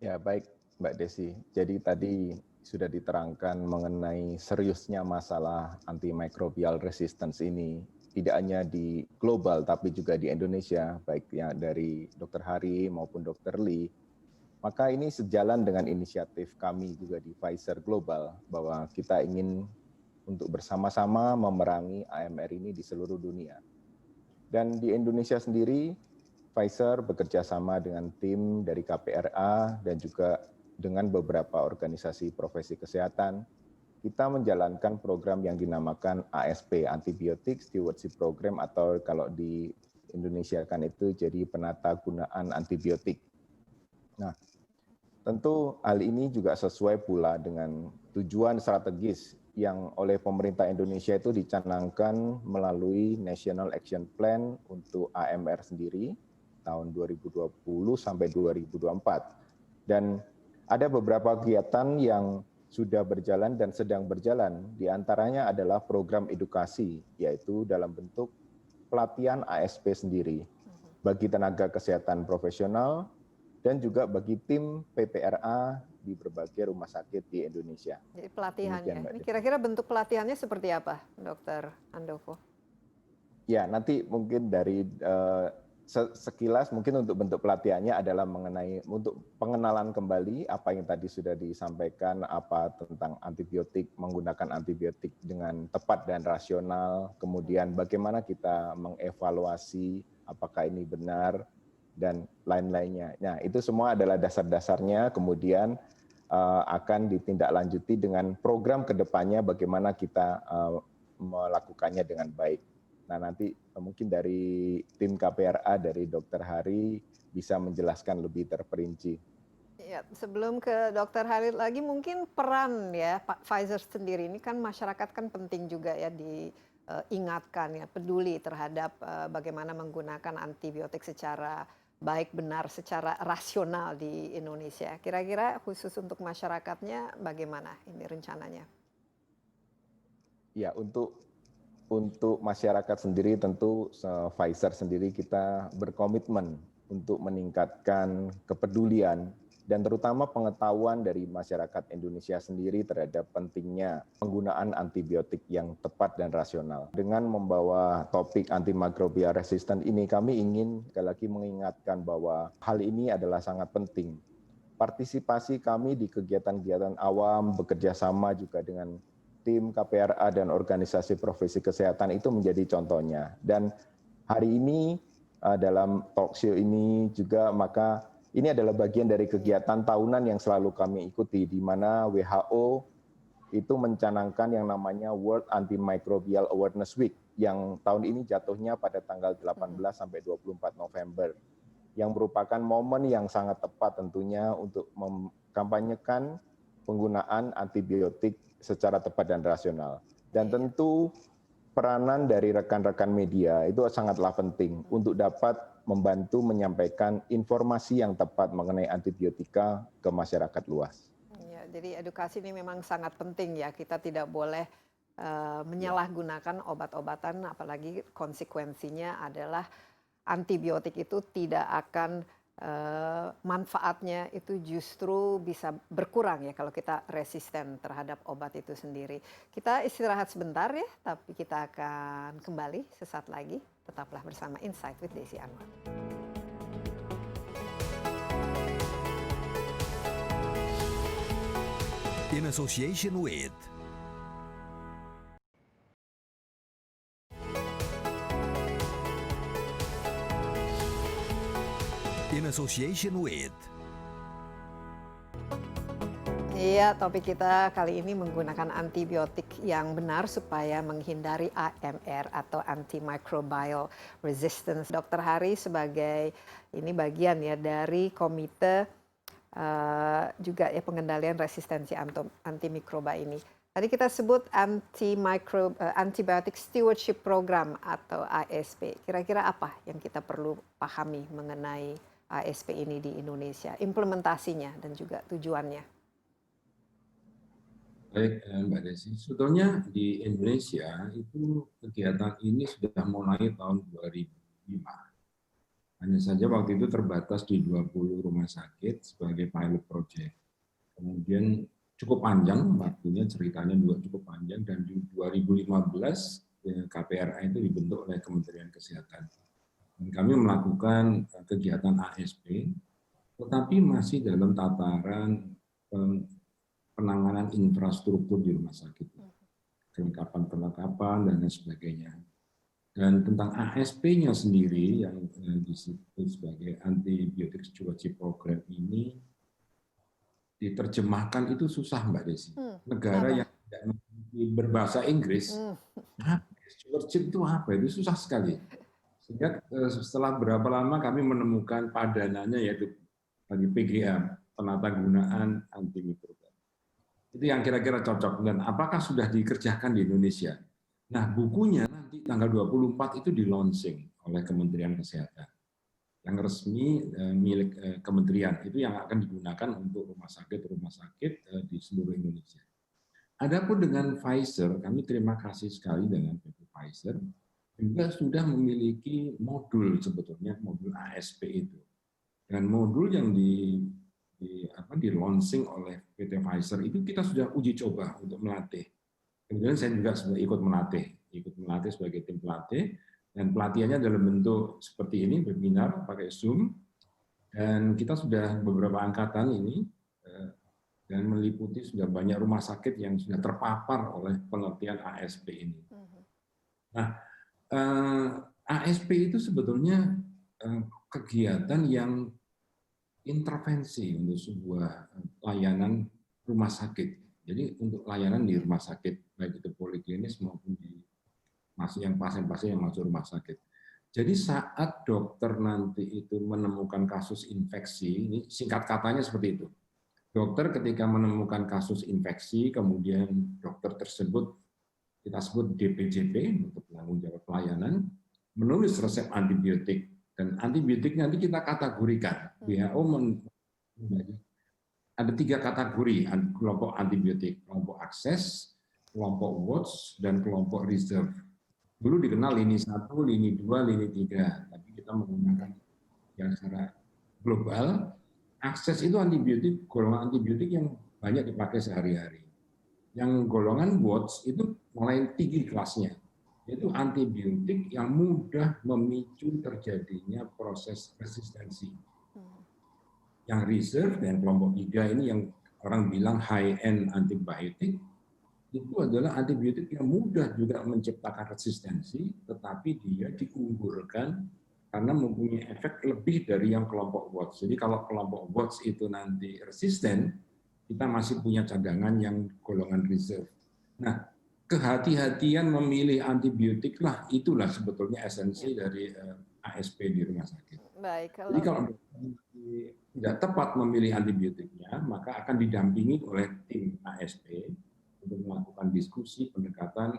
Ya, baik Mbak Desi. Jadi tadi sudah diterangkan mengenai seriusnya masalah antimicrobial resistance ini, tidak hanya di global tapi juga di Indonesia, baik ya dari Dr. Hari maupun Dr. Lee. Maka ini sejalan dengan inisiatif kami juga di Pfizer Global, bahwa kita ingin untuk bersama-sama memerangi AMR ini di seluruh dunia. Dan di Indonesia sendiri, Pfizer bekerja sama dengan tim dari KPRA dan juga dengan beberapa organisasi profesi kesehatan. Kita menjalankan program yang dinamakan ASP, Antibiotic Stewardship Program, atau kalau di Indonesia kan itu jadi penata gunaan antibiotik. Nah, tentu hal ini juga sesuai pula dengan tujuan strategis yang oleh pemerintah Indonesia itu dicanangkan melalui National Action Plan untuk AMR sendiri tahun 2020 sampai 2024. Dan ada beberapa kegiatan yang sudah berjalan dan sedang berjalan, di antaranya adalah program edukasi, yaitu dalam bentuk pelatihan ASP sendiri bagi tenaga kesehatan profesional dan juga bagi tim PPRA di berbagai rumah sakit di Indonesia. Jadi pelatihannya, ini kira-kira bentuk pelatihannya seperti apa, Dr. Handoko? Ya, nanti mungkin dari sekilas mungkin untuk bentuk pelatihannya adalah mengenai untuk pengenalan kembali apa yang tadi sudah disampaikan, apa tentang antibiotik, menggunakan antibiotik dengan tepat dan rasional, kemudian bagaimana kita mengevaluasi apakah ini benar, dan lain-lainnya. Nah, itu semua adalah dasar-dasarnya, kemudian akan ditindaklanjuti dengan program ke depannya bagaimana kita melakukannya dengan baik. Nah, nanti mungkin dari tim KPRA, dari Dr. Hari bisa menjelaskan lebih terperinci. Ya, sebelum ke Dr. Hari lagi, mungkin peran ya Pak Pfizer sendiri ini kan masyarakat kan penting juga ya diingatkan ya, peduli terhadap bagaimana menggunakan antibiotik secara baik, benar, secara rasional di Indonesia. Kira-kira khusus untuk masyarakatnya bagaimana ini rencananya? Ya, untuk masyarakat sendiri tentu Pfizer sendiri kita berkomitmen untuk meningkatkan kepedulian dan terutama pengetahuan dari masyarakat Indonesia sendiri terhadap pentingnya penggunaan antibiotik yang tepat dan rasional. Dengan membawa topik antimicrobial resistant ini, kami ingin sekali lagi mengingatkan bahwa hal ini adalah sangat penting. Partisipasi kami di kegiatan-kegiatan awam, bekerja sama juga dengan tim KPRA dan organisasi profesi kesehatan itu menjadi contohnya. Dan hari ini dalam talk show ini juga maka ini adalah bagian dari kegiatan tahunan yang selalu kami ikuti, di mana WHO itu mencanangkan yang namanya World Antimicrobial Awareness Week, yang tahun ini jatuhnya pada tanggal 18 sampai 24 November, yang merupakan momen yang sangat tepat tentunya untuk mengkampanyekan penggunaan antibiotik secara tepat dan rasional. Dan tentu peranan dari rekan-rekan media itu sangatlah penting untuk dapat membantu menyampaikan informasi yang tepat mengenai antibiotika ke masyarakat luas. Ya, jadi edukasi ini memang sangat penting ya, kita tidak boleh menyalahgunakan obat-obatan, apalagi konsekuensinya adalah antibiotik itu tidak akan manfaatnya itu justru bisa berkurang ya kalau kita resisten terhadap obat itu sendiri. Kita istirahat sebentar ya, tapi kita akan kembali sesaat lagi. Tetaplah bersama Insight with Desi Anwar. In association with Iya, topik kita kali ini menggunakan antibiotik yang benar supaya menghindari AMR atau antimicrobial resistance. Dr. Hari sebagai ini bagian ya dari komite juga ya pengendalian resistensi antimikroba ini. Tadi kita sebut antibiotic stewardship program atau ASP. Kira-kira apa yang kita perlu pahami mengenai ASP ini di Indonesia, implementasinya dan juga tujuannya? Baik, Mbak Desi. Sebetulnya di Indonesia itu kegiatan ini sudah mulai tahun 2005. Hanya saja waktu itu terbatas di 20 rumah sakit sebagai pilot project. Kemudian cukup panjang waktunya, ceritanya juga cukup panjang, dan di 2015 KPRA itu dibentuk oleh Kementerian Kesehatan. Dan kami melakukan kegiatan ASP, tetapi masih dalam tataran penanganan infrastruktur di rumah sakit, kelengkapan dan lain sebagainya. Dan tentang ASP-nya sendiri yang disebut sebagai Antibiotic Stewardship Program ini diterjemahkan itu susah, Mbak Desi. Negara yang tidak memiliki berbahasa Inggris, stewardship itu apa? Itu susah sekali. Sehingga setelah berapa lama kami menemukan padanannya, yaitu bagi PGA, penata gunaan antimikroba. Itu yang kira-kira cocok. Dan apakah sudah dikerjakan di Indonesia? Nah, bukunya nanti tanggal 24 itu di-launching oleh Kementerian Kesehatan. Yang resmi milik kementerian, itu yang akan digunakan untuk rumah sakit di seluruh Indonesia. Adapun dengan Pfizer, kami terima kasih sekali dengan PT Pfizer, juga sudah memiliki modul, sebetulnya modul ASP itu. Dan modul yang di launching oleh PT Pfizer itu kita sudah uji coba untuk melatih. Kemudian saya juga sudah ikut melatih sebagai tim pelatih, dan pelatihannya dalam bentuk seperti ini, webinar pakai Zoom, dan kita sudah beberapa angkatan ini dan meliputi sudah banyak rumah sakit yang sudah terpapar oleh pengertian ASP ini. Nah, ASP itu sebetulnya kegiatan yang intervensi untuk sebuah layanan rumah sakit. Jadi untuk layanan di rumah sakit, baik itu poliklinis maupun di yang pasien-pasien yang masuk rumah sakit. Jadi saat dokter nanti itu menemukan kasus infeksi, ini singkat katanya seperti itu. Dokter ketika menemukan kasus infeksi, kemudian dokter tersebut kita sebut DPJP untuk penanggung jawab pelayanan, menulis resep antibiotik, dan antibiotik nanti kita kategorikan. WHO ada 3 kategori kelompok antibiotik: kelompok akses, kelompok watch, dan kelompok reserve. Dulu dikenal lini 1, lini 2, lini 3, tapi kita menggunakan yang secara global. Akses itu antibiotik, golongan antibiotik yang banyak dipakai sehari-hari. Yang golongan watch itu mulai tinggi kelasnya, yaitu antibiotik yang mudah memicu terjadinya proses resistensi. Yang reserve dan kelompok 3 ini yang orang bilang high-end antibiotik, itu adalah antibiotik yang mudah juga menciptakan resistensi, tetapi dia diunggulkan karena mempunyai efek lebih dari yang kelompok watch. Jadi kalau kelompok watch itu nanti resisten, kita masih punya cadangan yang golongan reserve. Nah, kehati-hatian memilih antibiotik lah, itulah sebetulnya esensi dari ASP di rumah sakit. Baik, Jadi kalau tidak tepat memilih antibiotiknya, maka akan didampingi oleh tim ASP untuk melakukan diskusi, pendekatan.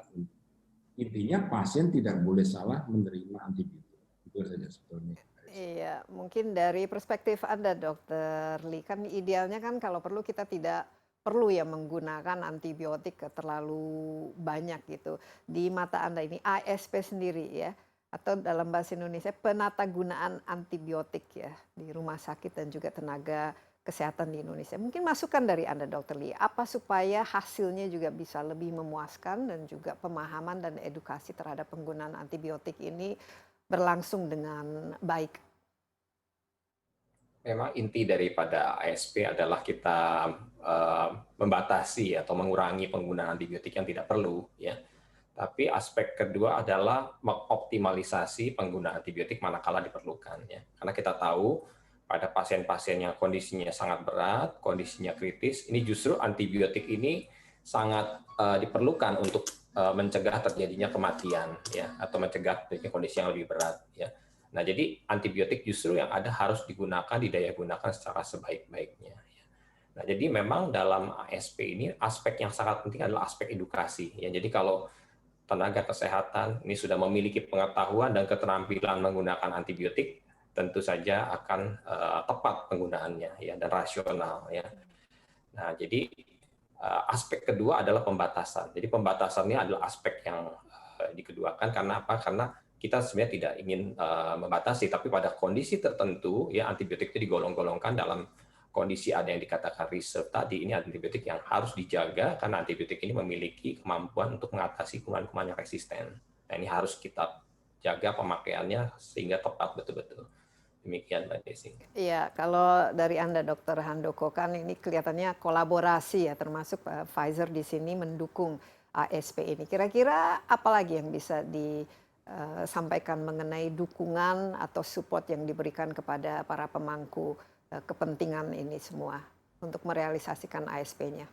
Intinya pasien tidak boleh salah menerima antibiotik. Itu saja sebetulnya. Iya, mungkin dari perspektif Anda, Dokter Lee, kan idealnya kan kalau perlu kita tidak perlu ya menggunakan antibiotik terlalu banyak gitu. Di mata Anda ini ASP sendiri ya, atau dalam bahasa Indonesia penatagunaan antibiotik ya di rumah sakit dan juga tenaga kesehatan di Indonesia. Mungkin masukan dari Anda, Dr. Lee, apa supaya hasilnya juga bisa lebih memuaskan dan juga pemahaman dan edukasi terhadap penggunaan antibiotik ini berlangsung dengan baik? Memang inti daripada ASP adalah kita membatasi atau mengurangi penggunaan antibiotik yang tidak perlu, ya. Tapi aspek kedua adalah mengoptimalisasi penggunaan antibiotik manakala diperlukan, ya. Karena kita tahu pada pasien-pasien yang kondisinya sangat berat, kondisinya kritis, ini justru antibiotik ini sangat diperlukan untuk mencegah terjadinya kematian, ya, atau mencegah terjadinya kondisi yang lebih berat, ya. Nah, jadi antibiotik justru yang ada harus digunakan, didaya gunakan secara sebaik-baiknya. Nah, jadi memang dalam ASP ini aspek yang sangat penting adalah aspek edukasi, ya. Jadi kalau tenaga kesehatan ini sudah memiliki pengetahuan dan keterampilan menggunakan antibiotik, tentu saja akan tepat penggunaannya, ya, dan rasional, ya. Nah, jadi aspek kedua adalah pembatasan. Jadi pembatasannya adalah aspek yang dikeduakan. Karena apa? Karena kita sebenarnya tidak ingin membatasi, tapi pada kondisi tertentu, ya, antibiotik itu digolong-golongkan dalam kondisi ada yang dikatakan reserve tadi. Ini antibiotik yang harus dijaga karena antibiotik ini memiliki kemampuan untuk mengatasi kuman-kuman yang resisten. Nah, ini harus kita jaga pemakaiannya sehingga tepat betul-betul. Demikian, Mbak Desi. Iya, kalau dari Anda, Dr. Handoko, kan ini kelihatannya kolaborasi ya, termasuk Pfizer di sini mendukung ASP ini. Kira-kira apa lagi yang bisa disampaikan mengenai dukungan atau support yang diberikan kepada para pemangku kepentingan ini semua untuk merealisasikan ASP-nya?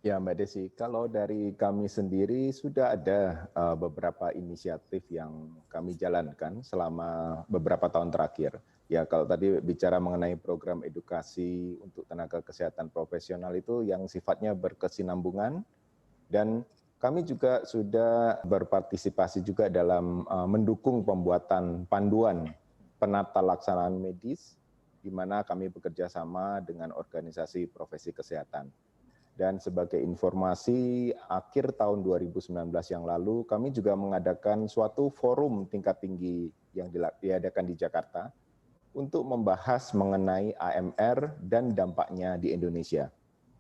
Ya, Mbak Desi, kalau dari kami sendiri sudah ada beberapa inisiatif yang kami jalankan selama beberapa tahun terakhir. Ya, kalau tadi bicara mengenai program edukasi untuk tenaga kesehatan profesional itu yang sifatnya berkesinambungan, dan kami juga sudah berpartisipasi juga dalam mendukung pembuatan panduan penata laksanaan medis, di mana kami bekerja sama dengan organisasi profesi kesehatan. Dan sebagai informasi, akhir tahun 2019 yang lalu, kami juga mengadakan suatu forum tingkat tinggi yang diadakan di Jakarta untuk membahas mengenai AMR dan dampaknya di Indonesia.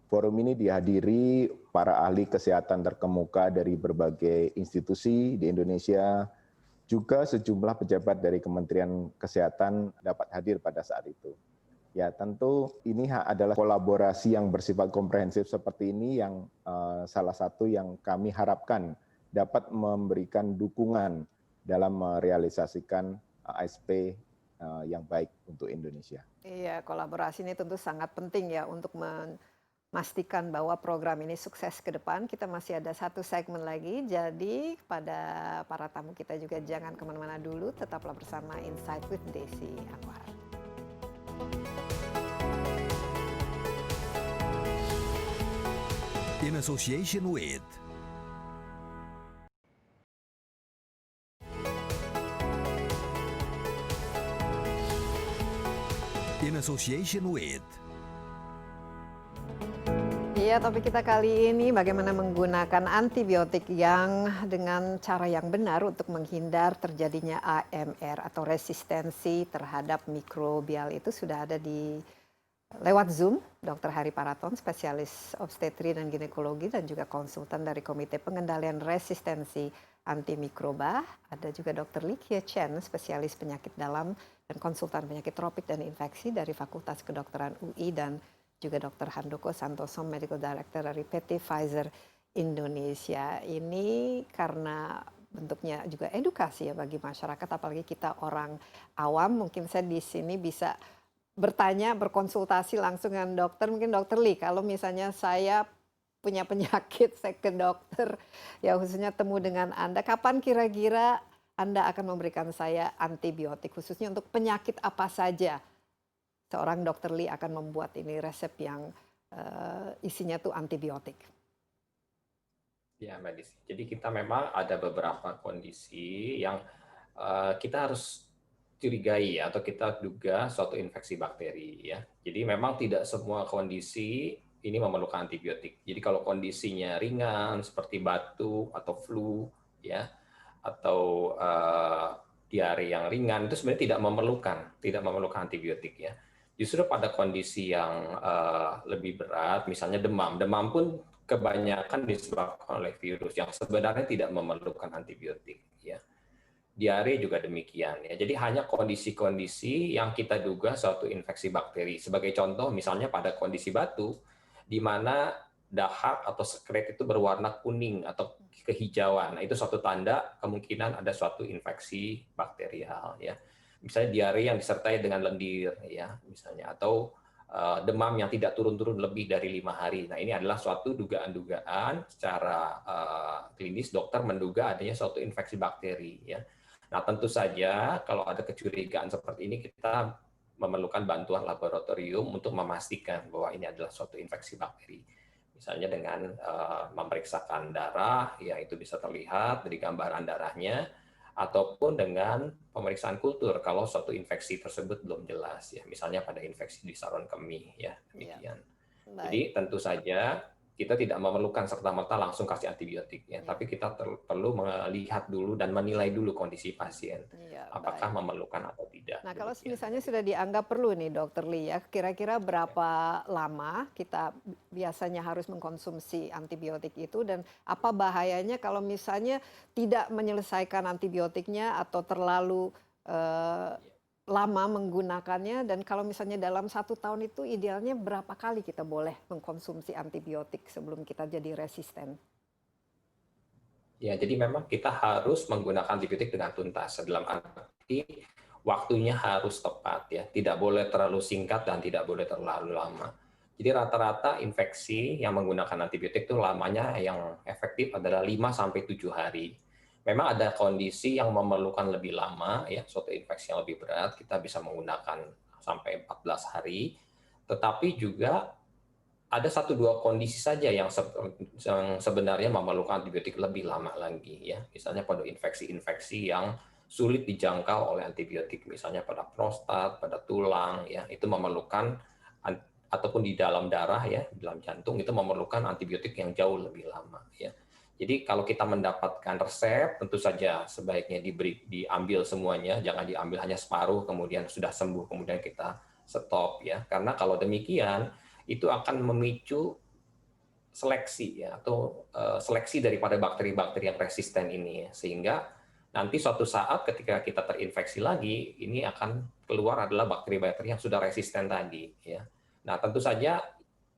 Forum ini dihadiri para ahli kesehatan terkemuka dari berbagai institusi di Indonesia, juga sejumlah pejabat dari Kementerian Kesehatan dapat hadir pada saat itu. Ya, tentu ini adalah kolaborasi yang bersifat komprehensif seperti ini yang salah satu yang kami harapkan dapat memberikan dukungan dalam merealisasikan ASP yang baik untuk Indonesia. Iya, kolaborasi ini tentu sangat penting ya untuk memastikan bahwa program ini sukses ke depan. Kita masih ada satu segmen lagi, jadi pada para tamu kita juga jangan kemana-mana dulu, tetaplah bersama Insight with Desi Anwar. In association with Iya, topik kita kali ini bagaimana menggunakan antibiotik yang dengan cara yang benar untuk menghindar terjadinya AMR atau resistensi terhadap mikrobial. Itu sudah ada lewat Zoom, Dr. Hari Paraton, spesialis obstetri dan ginekologi dan juga konsultan dari Komite Pengendalian Resistensi Antimikroba. Ada juga Dr. Lee Kie Chen, spesialis penyakit dalam dan konsultan penyakit tropik dan infeksi dari Fakultas Kedokteran UI, dan juga Dr. Handoko Santoso, Medical Director dari PT Pfizer Indonesia. Ini karena bentuknya juga edukasi ya bagi masyarakat, apalagi kita orang awam. Mungkin saya di sini bisa bertanya, berkonsultasi langsung dengan dokter. Mungkin Dr. Lee, kalau misalnya saya punya penyakit, saya ke dokter, ya khususnya temu dengan Anda, kapan kira-kira Anda akan memberikan saya antibiotik, khususnya untuk penyakit apa saja? Seorang Dr. Lee akan membuat ini resep yang isinya tuh antibiotik. Ya, Mbak Desi. Jadi kita memang ada beberapa kondisi yang kita harus curigai atau kita duga suatu infeksi bakteri, ya. Jadi memang tidak semua kondisi ini memerlukan antibiotik. Jadi kalau kondisinya ringan seperti batuk atau flu, ya, atau diare yang ringan itu sebenarnya tidak memerlukan antibiotik ya. Justru pada kondisi yang lebih berat, misalnya demam pun kebanyakan disebabkan oleh virus yang sebenarnya tidak memerlukan antibiotik ya. Diare juga demikian ya. Jadi hanya kondisi-kondisi yang kita duga suatu infeksi bakteri. Sebagai contoh misalnya pada kondisi batu di mana dahak atau sekret itu berwarna kuning atau kehijauan. Nah, itu suatu tanda kemungkinan ada suatu infeksi bakterial ya. Misalnya diare yang disertai dengan lendir ya misalnya, atau demam yang tidak turun-turun lebih dari 5 hari. Nah, ini adalah suatu dugaan-dugaan secara klinis dokter menduga adanya suatu infeksi bakteri ya. Nah, tentu saja kalau ada kecurigaan seperti ini kita memerlukan bantuan laboratorium untuk memastikan bahwa ini adalah suatu infeksi bakteri. Misalnya dengan memeriksakan darah, ya itu bisa terlihat dari gambaran darahnya, ataupun dengan pemeriksaan kultur kalau suatu infeksi tersebut belum jelas ya, misalnya pada infeksi di saluran kemih ya demikian. Jadi tentu saja kita tidak memerlukan serta-merta langsung kasih antibiotik ya, tapi kita perlu melihat dulu dan menilai dulu kondisi pasien, apakah memerlukan atau tidak. Nah, kalau misalnya sudah dianggap perlu nih Dokter Lee ya, kira-kira berapa lama kita biasanya harus mengkonsumsi antibiotik itu, dan apa bahayanya kalau misalnya tidak menyelesaikan antibiotiknya atau terlalu lama menggunakannya, dan kalau misalnya dalam 1 tahun itu idealnya berapa kali kita boleh mengkonsumsi antibiotik sebelum kita jadi resisten? Ya, jadi memang kita harus menggunakan antibiotik dengan tuntas. Dalam arti waktunya harus tepat ya, tidak boleh terlalu singkat dan tidak boleh terlalu lama. Jadi rata-rata infeksi yang menggunakan antibiotik itu lamanya yang efektif adalah 5-7 hari. Memang ada kondisi yang memerlukan lebih lama ya, suatu infeksi yang lebih berat kita bisa menggunakan sampai 14 hari. Tetapi juga ada 1-2 kondisi saja yang sebenarnya memerlukan antibiotik lebih lama lagi ya. Misalnya pada infeksi-infeksi yang sulit dijangkau oleh antibiotik, misalnya pada prostat, pada tulang ya, itu memerlukan, ataupun di dalam darah ya, di dalam jantung itu memerlukan antibiotik yang jauh lebih lama ya. Jadi kalau kita mendapatkan resep, tentu saja sebaiknya diambil semuanya, jangan diambil hanya separuh kemudian sudah sembuh kemudian kita stop ya. Karena kalau demikian itu akan memicu seleksi ya, atau seleksi daripada bakteri-bakteri yang resisten ini ya. Sehingga nanti suatu saat ketika kita terinfeksi lagi, ini akan keluar adalah bakteri-bakteri yang sudah resisten tadi ya. Nah, tentu saja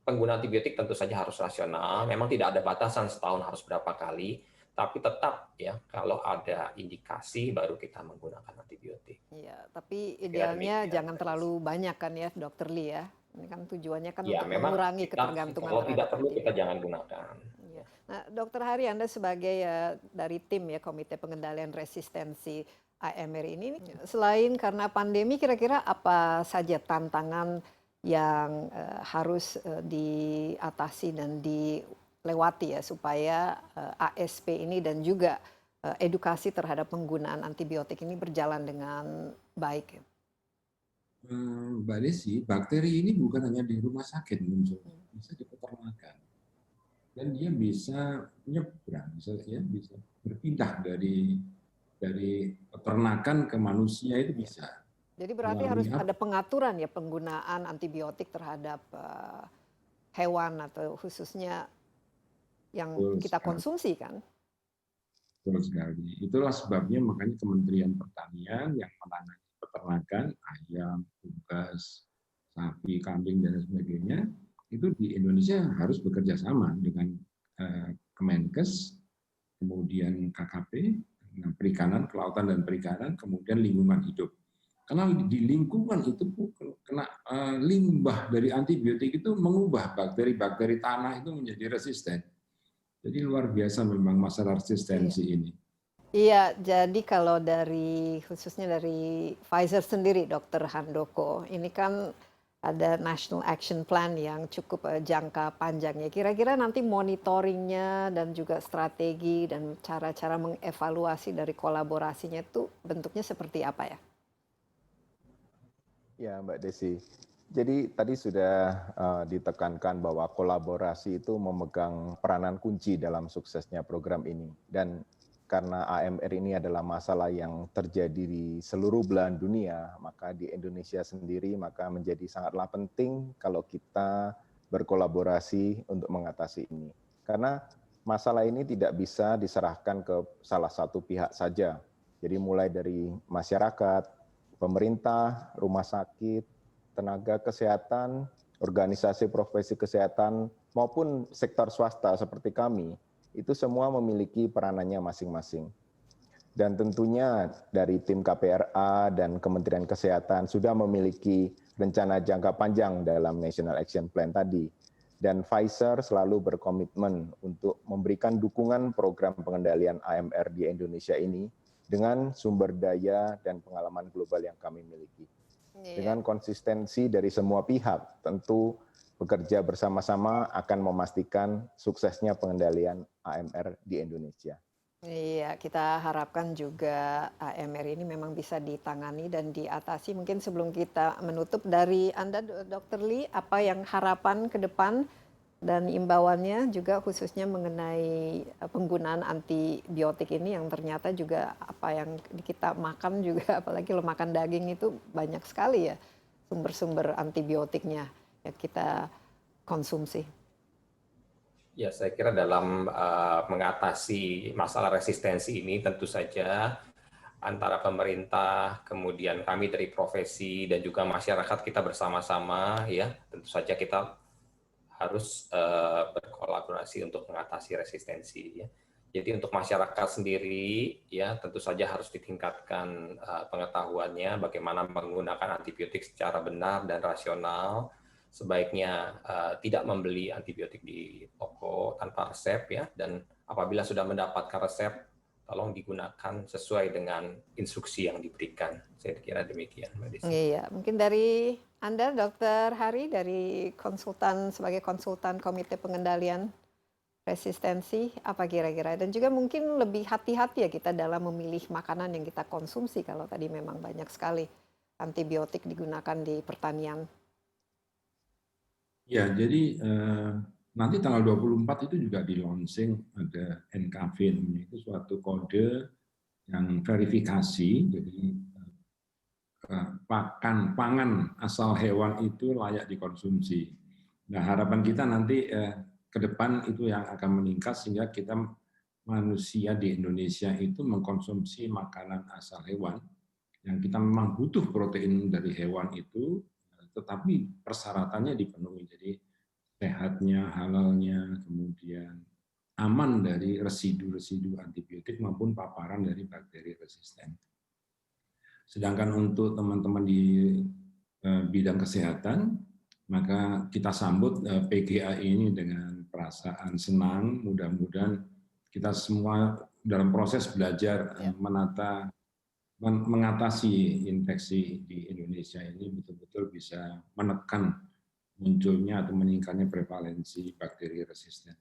penggunaan antibiotik tentu saja harus rasional. Memang tidak ada batasan setahun harus berapa kali, tapi tetap ya kalau ada indikasi baru kita menggunakan antibiotik. Iya, tapi idealnya jangan terlalu banyak kan ya, Dokter Lee ya. Ini kan tujuannya kan Ya, untuk memang mengurangi ketergantungan kalau tidak terhadap perlu kita antibiotik. jangan gunakan. Iya. Nah, Dokter Hari, Anda sebagai dari tim ya Komite Pengendalian Resistensi AMR ini, selain karena pandemi, kira-kira apa saja tantangan yang harus diatasi dan dilewati ya supaya ASP ini dan juga edukasi terhadap penggunaan antibiotik ini berjalan dengan baik? Mbak Desi, bakteri ini bukan hanya di rumah sakit muncul, bisa di peternakan. Dan dia bisa nyebrang, bisa berpindah dari peternakan ke manusia itu bisa. Jadi berarti harus ada pengaturan ya penggunaan antibiotik terhadap hewan atau khususnya yang kita konsumsi kan? Betul sekali. Itulah sebabnya makanya Kementerian Pertanian yang menangani peternakan, ayam, unggas, sapi, kambing, dan sebagainya, itu di Indonesia harus bekerja sama dengan Kemenkes, kemudian KKP, perikanan, kelautan dan perikanan, kemudian lingkungan hidup. Karena di lingkungan itu kena limbah dari antibiotik itu mengubah bakteri-bakteri tanah itu menjadi resisten. Jadi luar biasa memang masalah resistensi ini. Iya, jadi kalau khususnya dari Pfizer sendiri, Dr. Handoko, ini kan ada National Action Plan yang cukup jangka panjang ya. Kira-kira nanti monitoringnya dan juga strategi dan cara-cara mengevaluasi dari kolaborasinya itu bentuknya seperti apa ya? Ya, Mbak Desi. Jadi tadi sudah ditekankan bahwa kolaborasi itu memegang peranan kunci dalam suksesnya program ini. Dan karena AMR ini adalah masalah yang terjadi di seluruh belahan dunia, maka di Indonesia sendiri maka menjadi sangatlah penting kalau kita berkolaborasi untuk mengatasi ini. Karena masalah ini tidak bisa diserahkan ke salah satu pihak saja. Jadi mulai dari masyarakat, pemerintah, rumah sakit, tenaga kesehatan, organisasi profesi kesehatan, maupun sektor swasta seperti kami, itu semua memiliki peranannya masing-masing. Dan tentunya dari tim KPRA dan Kementerian Kesehatan sudah memiliki rencana jangka panjang dalam National Action Plan tadi. Dan Pfizer selalu berkomitmen untuk memberikan dukungan program pengendalian AMR di Indonesia ini dengan sumber daya dan pengalaman global yang kami miliki. Dengan konsistensi dari semua pihak, tentu bekerja bersama-sama akan memastikan suksesnya pengendalian AMR di Indonesia. Iya, kita harapkan juga AMR ini memang bisa ditangani dan diatasi. Mungkin sebelum kita menutup, dari Anda, Dr. Lee, apa yang harapan ke depan dan imbauannya juga khususnya mengenai penggunaan antibiotik ini yang ternyata juga apa yang kita makan juga, apalagi kalau makan daging itu banyak sekali ya sumber-sumber antibiotiknya yang kita konsumsi. Ya, saya kira dalam mengatasi masalah resistensi ini tentu saja antara pemerintah, kemudian kami dari profesi dan juga masyarakat kita bersama-sama, ya tentu saja kita harus berkolaborasi untuk mengatasi resistensi. Ya. Jadi untuk masyarakat sendiri, ya tentu saja harus ditingkatkan pengetahuannya bagaimana menggunakan antibiotik secara benar dan rasional. Sebaiknya tidak membeli antibiotik di toko tanpa resep, ya, dan apabila sudah mendapatkan resep, tolong digunakan sesuai dengan instruksi yang diberikan. Saya kira demikian, Mbak Desi. Iya, mungkin dari Anda, Dr. Hari, dari sebagai konsultan Komite Pengendalian Resistensi, apa kira-kira? Dan juga mungkin lebih hati-hati ya kita dalam memilih makanan yang kita konsumsi kalau tadi memang banyak sekali antibiotik digunakan di pertanian. Ya, jadi nanti tanggal 24 itu juga di launching ada NKV, itu suatu kode yang verifikasi, jadi pangan asal hewan itu layak dikonsumsi. Nah, harapan kita nanti ke depan itu yang akan meningkat sehingga kita manusia di Indonesia itu mengkonsumsi makanan asal hewan yang kita memang butuh protein dari hewan itu, tetapi persyaratannya dipenuhi. Jadi sehatnya, halalnya, kemudian aman dari residu-residu antibiotik maupun paparan dari bakteri resisten. Sedangkan untuk teman-teman di bidang kesehatan, maka kita sambut PGA ini dengan perasaan senang. Mudah-mudahan kita semua dalam proses belajar mengatasi infeksi di Indonesia ini betul-betul bisa menekan munculnya atau meningkatnya prevalensi bakteri resisten.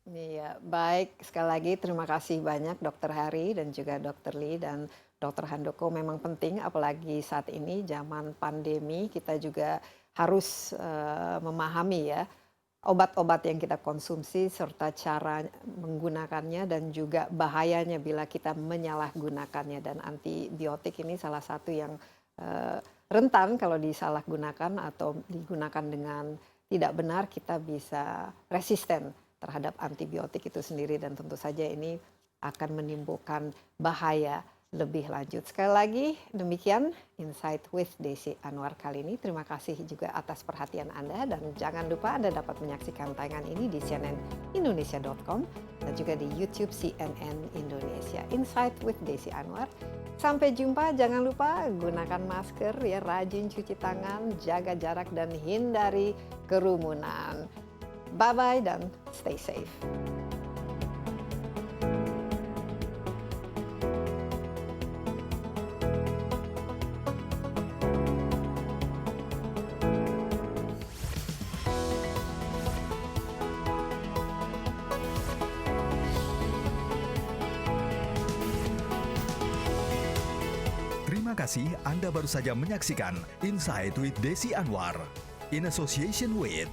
Iya, baik. Sekali lagi terima kasih banyak Dr. Hari dan juga Dr. Lee dan Dr. Handoko. Memang penting, apalagi saat ini zaman pandemi, kita juga harus memahami ya obat-obat yang kita konsumsi serta cara menggunakannya dan juga bahayanya bila kita menyalahgunakannya. Dan antibiotik ini salah satu yang rentan kalau disalahgunakan atau digunakan dengan tidak benar, kita bisa resisten terhadap antibiotik itu sendiri dan tentu saja ini akan menimbulkan bahaya lebih lanjut. Sekali lagi demikian Insight with Desi Anwar kali ini. Terima kasih juga atas perhatian Anda dan jangan lupa Anda dapat menyaksikan tayangan ini di cnnindonesia.com dan juga di YouTube CNN Indonesia. Insight with Desi Anwar. Sampai jumpa, jangan lupa gunakan masker ya, rajin cuci tangan, jaga jarak dan hindari kerumunan. Bye-bye dan stay safe. Terima kasih Anda baru saja menyaksikan Insight with Desi Anwar in association with